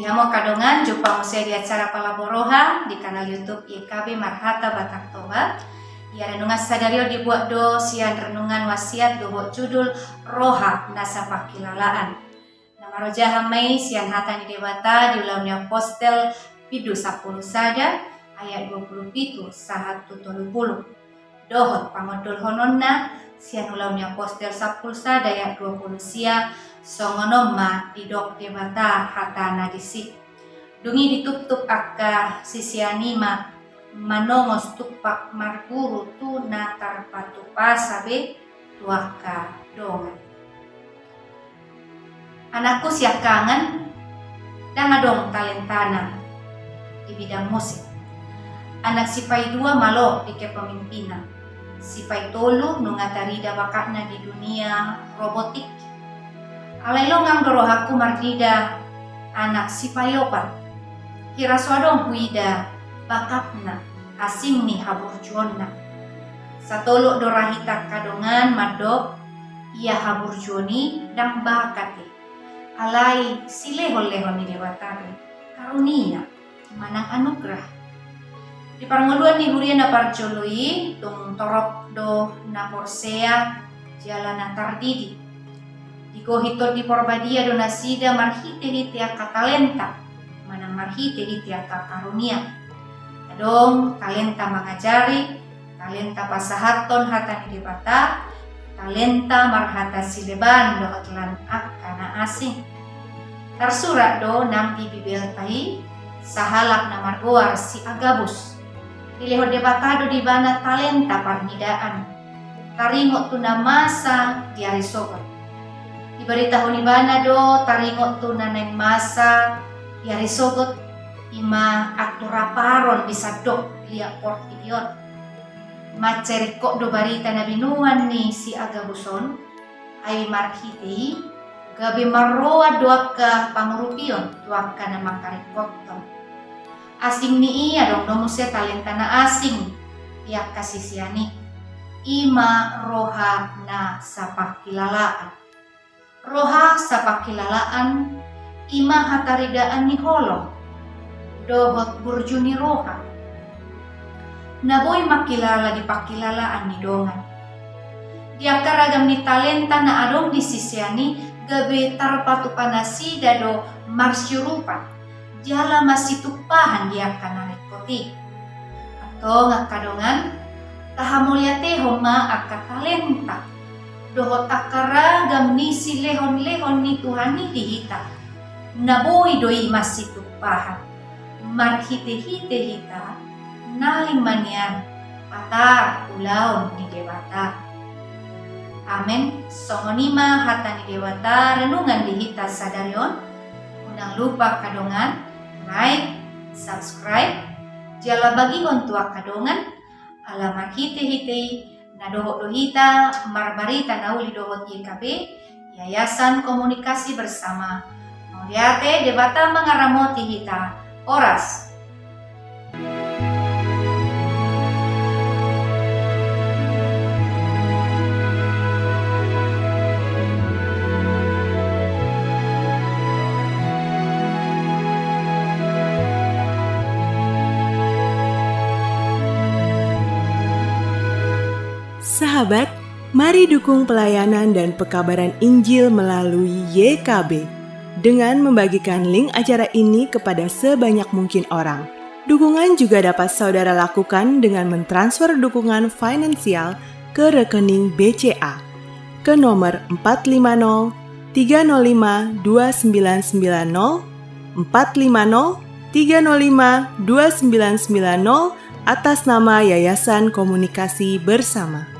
Bihamo kadongan jumpa musya di acara palaboroha di kanal YouTube YKB Marhata Batak Toba. Ya renungan sadario dibuat do sian renungan wasiat do judul Roha Nasapa Kilalaan. Nama roja hamai sian hata di dewata di ulamnya postel pidu 10 sada ayat 27 sahat 30. Dohot pamodol hononna sian ulamnya postel 10 sada ayat 20 sia songonoma didok debata hatana disik. Dungi ditutup akka sisianima manongos tupak marguru tu natar patupa sabe tuaka dongan. Anakku siak kangen dan adong talentana di bidang musik. Anak sipai dua malo di kepemimpinan. Sipai tolu nungatarida bakatna di dunia robotik. Alailongang dorohaku mardida anak sipayopat. Hiraswadong huida bakatna asing ni haburjuonna. Satolok dorahita kadongan madok ia haburjoni dang bakate. Alai silehon-lehon ni dewatare karunia manang anugerah. Di parangoluan ni hurian na parjoloi tung torok do na porsea jalana tardidi. Digohito di porbadia do nasida marhite-hite aka talenta manang marhite-hite aka karunia. Adong talenta mengajari, talenta pasahaton hata ni debata, talenta marhata sileban do atlan akana asing. Tarsurat do nampi bibeltai sahalak na margoar si Agabus. Pileho debata do di bana talenta parnidaan. Taringot tu na masa diari sobat. Ibaritahon ni bana do taringot tu na neng masa diari sogot ima akturaparon bisa dok liak portidion. Macerikok do barita na binuan ni si Agabuson ay marhiti gabi marroa doaka pangurupion doaka na makarikotton. Asing ni iya dong domusya talenta na asing tiak kasisiani ima roha na sapakilalaan. Roha sapakilalaan ima hataridaan ni holong dohot burjuni roha. Naboy makilala di pakilalaan ni dongan. Dia karagam ni talenta na adong di sisiani gabe tarpatu panasida do marsyurupan. Jala masih tupahan dia kanarikoti. Atau ngakadongan tahamulyate homa akka talenta. Dohot akaragam ni si lehon-lehon ni Tuhan ni dihita. Naboy doi masih tupahan. Marhite-hite hita naling manian patar ulaon ni dewata. Amen. Songonima hata ni dewata renungan dihita sadarion. Unang lupa kadongan like, subscribe, jala bagi ontua kadongan alamat hite-hite na dohot dohita marbarita nauli dohot YKB Yayasan Komunikasi Bersama. Mauliate debata mengaramoti hita oras. Sahabat, mari dukung pelayanan dan pekabaran Injil melalui YKB dengan membagikan link acara ini kepada sebanyak mungkin orang. Dukungan juga dapat saudara lakukan dengan mentransfer dukungan finansial ke rekening BCA ke nomor 450 305 2990 450 305 2990 atas nama Yayasan Komunikasi Bersama.